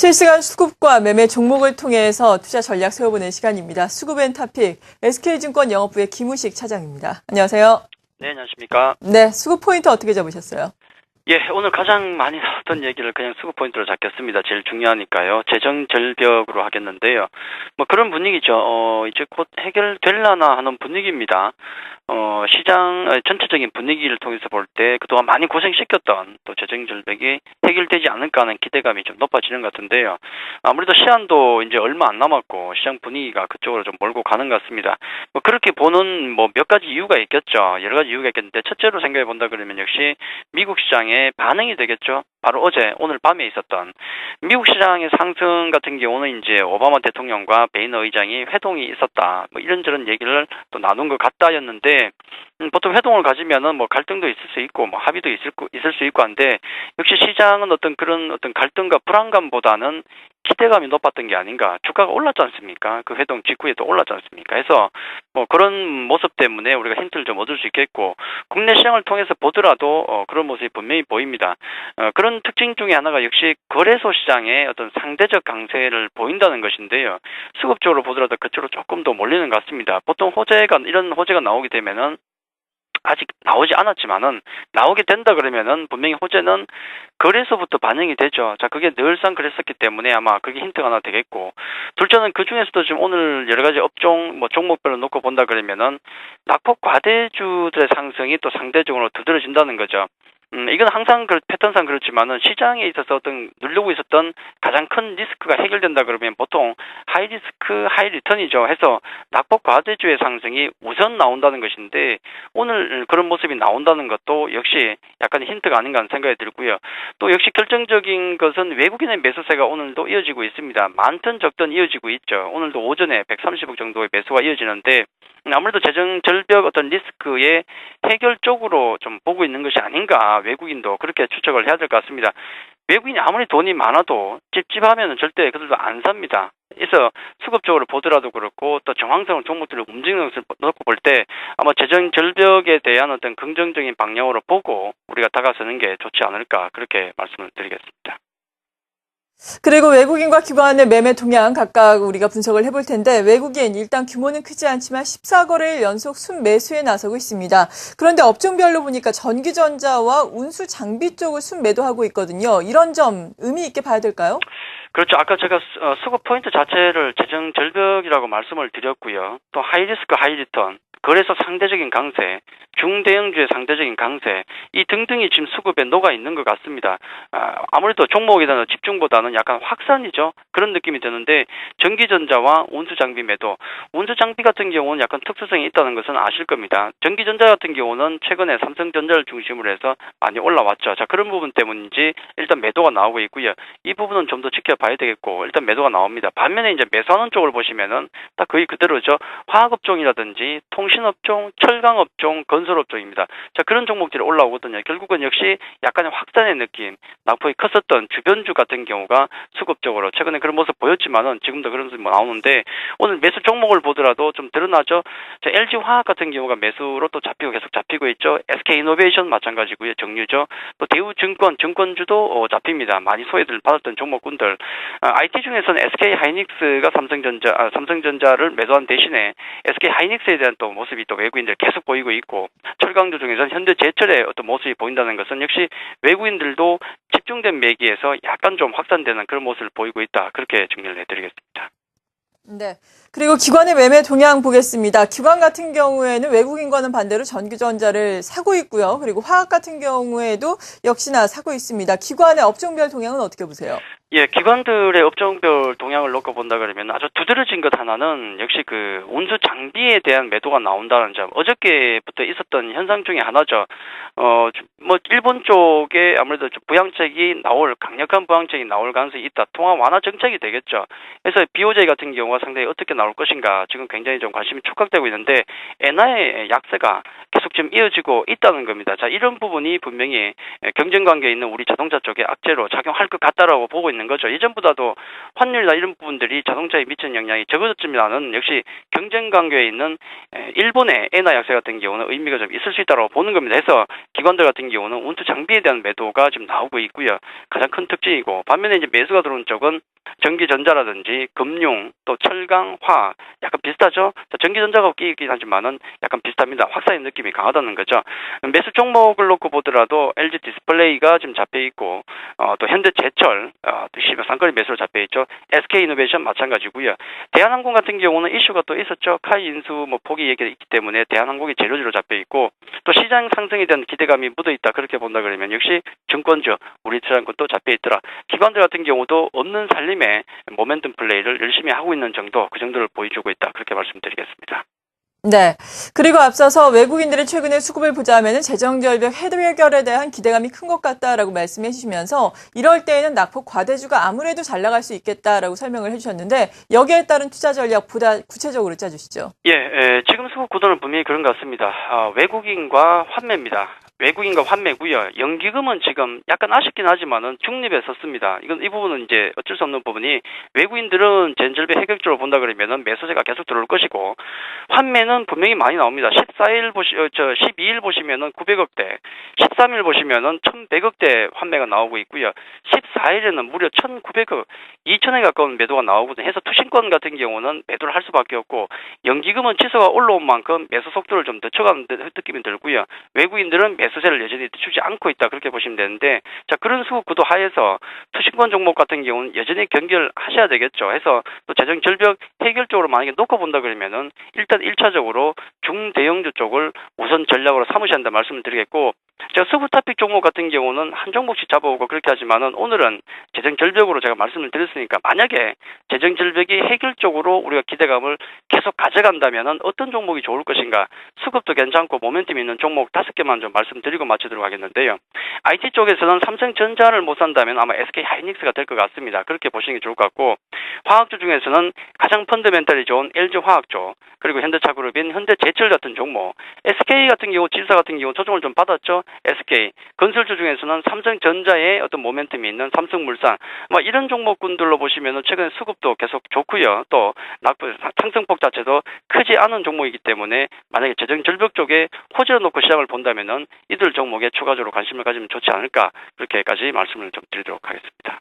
실시간 수급과 매매 종목을 통해서 투자 전략 세워보는 시간입니다. 수급앤타픽 SK증권 영업부의 김우식 차장입니다. 안녕하세요. 네, 안녕하십니까. 네, 수급 포인트 어떻게 잡으셨어요? 예, 오늘 가장 많이 나왔던 얘기를 그냥 수급 포인트로 잡겠습니다. 제일 중요하니까요. 재정 절벽으로 하겠는데요. 뭐 그런 분위기죠. 이제 곧 해결될라나 하는 분위기입니다. 시장 전체적인 분위기를 통해서 볼 때 그동안 많이 고생시켰던 또 재정 절벽이 해결되지 않을까 하는 기대감이 좀 높아지는 것 같은데요. 아무래도 시한도 이제 얼마 안 남았고 시장 분위기가 그쪽으로 좀 몰고 가는 것 같습니다. 뭐 그렇게 보는 뭐 몇 가지 이유가 있겠죠. 여러 가지 이유가 있겠는데 첫째로 생각해 본다 그러면 역시 미국 시장의 반응이 되겠죠. 바로 오늘 밤에 있었던 미국 시장의 상승 같은 경우는 이제 오바마 대통령과 베이너 의장이 회동이 있었다. 뭐 이런저런 얘기를 또 나눈 것 같다였는데 보통 회동을 가지면은 뭐 갈등도 있을 수 있고 뭐 합의도 있을 수 있고 한데 역시 시장은 그런 갈등과 불안감보다는 기대감이 높았던 게 아닌가. 주가가 올랐지 않습니까? 그 회동 직후에 또 올랐지 않습니까? 해서 뭐 그런 모습 때문에 우리가 힌트를 좀 얻을 수 있겠고 국내 시장을 통해서 보더라도 그런 모습이 분명히 보입니다. 그런 특징 중에 하나가 역시 거래소 시장의 상대적 강세를 보인다는 것인데요. 수급적으로 보더라도 그쪽으로 조금 더 몰리는 것 같습니다. 보통 이런 호재가 나오게 되면은 아직 나오지 않았지만은 나오게 된다 그러면은 분명히 호재는 거래소부터 반영이 되죠. 자, 그게 늘상 그랬었기 때문에 아마 그게 힌트가 하나 되겠고, 둘째는 그 중에서도 지금 오늘 여러 가지 업종 종목별로 놓고 본다 그러면은 낙폭 과대주들의 상승이 또 상대적으로 두드러진다는 거죠. 이건 항상 패턴상 그렇지만은 시장에 있어서 누르고 있었던 가장 큰 리스크가 해결된다 그러면 보통 하이 리스크, 하이 리턴이죠. 해서 낙폭 과대주의 상승이 우선 나온다는 것인데 오늘 그런 모습이 나온다는 것도 역시 약간 힌트가 아닌가 하는 생각이 들고요. 또 역시 결정적인 것은 외국인의 매수세가 오늘도 이어지고 있습니다. 많든 적든 이어지고 있죠. 오늘도 오전에 130억 정도의 매수가 이어지는데 아무래도 재정 절벽 리스크의 해결 쪽으로 좀 보고 있는 것이 아닌가, 외국인도 그렇게 추측을 해야 될 것 같습니다. 외국인이 아무리 돈이 많아도 찝찝하면 절대 그들도 안 삽니다. 그래서 수급적으로 보더라도 그렇고 또 정황성 종목들을 움직이는 것을 놓고 볼 때 아마 재정 절벽에 대한 긍정적인 방향으로 보고 우리가 다가서는 게 좋지 않을까 그렇게 말씀을 드리겠습니다. 그리고 외국인과 기관의 매매 동향 각각 우리가 분석을 해볼 텐데 외국인 일단 규모는 크지 않지만 14거래일 연속 순매수에 나서고 있습니다. 그런데 업종별로 보니까 전기전자와 운수 장비 쪽을 순매도하고 있거든요. 이런 점 의미 있게 봐야 될까요? 그렇죠. 아까 제가 수급 포인트 자체를 재정 절벽이라고 말씀을 드렸고요. 또 하이리스크 하이리턴, 거래소 상대적인 강세, 중대형주의 상대적인 강세, 이 등등이 지금 수급에 녹아 있는 것 같습니다. 아무래도 종목에 대한 집중보다는 약간 확산이죠. 그런 느낌이 드는데 전기전자와 운수장비 매도, 운수장비 같은 경우는 약간 특수성이 있다는 것은 아실 겁니다. 전기전자 같은 경우는 최근에 삼성전자를 중심으로 해서 많이 올라왔죠. 자, 그런 부분 때문인지 일단 매도가 나오고 있고요. 이 부분은 좀 더 지켜봐야 되겠고 일단 매도가 나옵니다. 반면에 이제 매수하는 쪽을 보시면은 딱 거의 그대로죠. 화학업종이라든지 통신업종, 철강업종, 건설업종입니다. 자, 그런 종목들이 올라오거든요. 결국은 역시 약간의 확산의 느낌, 낙폭이 컸었던 주변주 같은 경우가 수급적으로 최근에 그런 모습 보였지만은 지금도 그런 모습이 나오는데 오늘 매수 종목을 보더라도 좀 드러나죠. 자, LG화학 같은 경우가 매수로 또 계속 잡히고 있죠. SK이노베이션 마찬가지고요. 정유죠. 또 대우증권, 증권주도 잡힙니다. 많이 소외를 받았던 종목군들. IT 중에서는 SK하이닉스가 삼성전자를 매도한 대신에 SK하이닉스에 대한 또 모습이 또 외국인들 계속 보이고 있고 철강주 중에서는 현대제철의 모습이 보인다는 것은 역시 외국인들도 집중된 매기에서 약간 좀 확산되는 그런 모습을 보이고 있다. 그렇게 정리를 해드리겠습니다. 네. 그리고 기관의 매매 동향 보겠습니다. 기관 같은 경우에는 외국인과는 반대로 전기전자를 사고 있고요. 그리고 화학 같은 경우에도 역시나 사고 있습니다. 기관의 업종별 동향은 어떻게 보세요? 예, 기관들의 업종별 동향을 놓고 본다 그러면 아주 두드러진 것 하나는 역시 운수 장비에 대한 매도가 나온다는 점. 어저께부터 있었던 현상 중에 하나죠. 일본 쪽에 아무래도 강력한 부양책이 나올 가능성이 있다. 통화 완화 정책이 되겠죠. 그래서 BOJ 같은 경우가 상당히 어떻게 나올 것인가 지금 굉장히 좀 관심이 촉각되고 있는데 엔화의 약세가 계속 지금 이어지고 있다는 겁니다. 자, 이런 부분이 분명히 경쟁 관계에 있는 우리 자동차 쪽에 악재로 작용할 것 같다라고 보고 있는 있는 거죠. 예전보다도 환율이나 이런 부분들이 자동차에 미치는 영향이 적어졌지만은 역시 경쟁 관계에 있는 일본의 엔화 약세 같은 경우는 의미가 좀 있을 수 있다고 보는 겁니다. 해서 기관들 같은 경우는 운투 장비에 대한 매도가 지금 나오고 있고요. 가장 큰 특징이고, 반면에 이제 매수가 들어온 쪽은 전기전자라든지 금융, 또 철강, 화학 약간 비슷하죠. 전기전자가 끼이긴 하지만은 약간 비슷합니다. 확산의 느낌이 강하다는 거죠. 매수 종목을 놓고 보더라도 LG 디스플레이가 지금 잡혀 있고, 또 현대제철 또 상거리 매수로 잡혀 있죠. SK이노베이션 마찬가지고요. 대한항공 같은 경우는 이슈가 또 있었죠. 카이 인수 포기 얘기가 있기 때문에 대한항공이 재료지로 잡혀 있고, 또 시장 상승에 대한 기대감이 묻어 있다 그렇게 본다 그러면 역시 증권주 우리투자증권도 잡혀 있더라. 기관들 같은 경우도 없는 살림에 모멘텀 플레이를 열심히 하고 있는 정도, 그 정도를 보여주고 있다 그렇게 말씀드리겠습니다. 네. 그리고 앞서서 외국인들이 최근에 수급을 보자면은 재정절벽 해결에 대한 기대감이 큰 것 같다라고 말씀해 주시면서 이럴 때에는 낙폭 과대주가 아무래도 잘 나갈 수 있겠다라고 설명을 해주셨는데 여기에 따른 투자 전략 보다 구체적으로 짜주시죠. 지금 수급 구도는 분명히 그런 것 같습니다. 외국인과 환매입니다. 외국인과 환매고요. 연기금은 지금 약간 아쉽긴 하지만은 중립에 섰습니다. 이 부분은 이제 어쩔 수 없는 부분이, 외국인들은 재정절벽 해결적으로 본다 그러면은 매수세가 계속 들어올 것이고, 환매는 분명히 많이 나옵니다. 12일 보시면은 900억대, 13일 보시면은 1100억대 환매가 나오고 있고요. 14일에는 무려 1900억, 2000에 가까운 매도가 나오거든요. 해서 투신권 같은 경우는 매도를 할 수밖에 없고, 연기금은 지수가 올라온 만큼 매수 속도를 좀 늦춰가는 느낌이 들고요. 외국인들은 매수세를 여전히 주지 않고 있다 그렇게 보시면 되는데, 자, 그런 수급 구도 하에서 투신권 종목 같은 경우는 여전히 경계하셔야 되겠죠. 해서 또 재정 절벽 해결 쪽으로 만약에 놓고 본다 그러면은 일단 1차적으로 중대형주 쪽을 우선 전략으로 삼으셔야 한다 말씀을 드리겠고, 제가 서브타픽 종목 같은 경우는 한 종목씩 잡아오고 그렇게 하지만은 오늘은 재정 절벽으로 제가 말씀을 드렸으니까, 만약에 재정 절벽이 해결적으로 우리가 기대감을 계속 가져간다면은 어떤 종목이 좋을 것인가, 수급도 괜찮고 모멘텀 있는 종목 5개만 좀 말씀드리고 마치도록 하겠는데요. IT 쪽에서는 삼성전자를 못 산다면 아마 SK 하이닉스가 될 것 같습니다. 그렇게 보시는 게 좋을 것 같고, 화학주 중에서는 가장 펀더멘탈이 좋은 LG 화학주, 그리고 현대차그룹인 현대제철 같은 종목, SK 같은 경우, 질사 같은 경우 조정을 좀 받았죠. SK 건설주 중에서는 삼성전자의 어떤 모멘텀이 있는 삼성물산, 이런 종목군들로 보시면은 최근에 수급도 계속 좋고요. 또 상승폭 자체도 크지 않은 종목이기 때문에 만약에 재정 절벽 쪽에 호재를 놓고 시장을 본다면은 이들 종목에 추가적으로 관심을 가지면 좋지 않을까, 그렇게까지 말씀을 좀 드리도록 하겠습니다.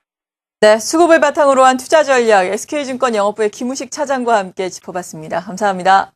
네, 수급을 바탕으로 한 투자 전략 SK증권 영업부의 김우식 차장과 함께 짚어봤습니다. 감사합니다.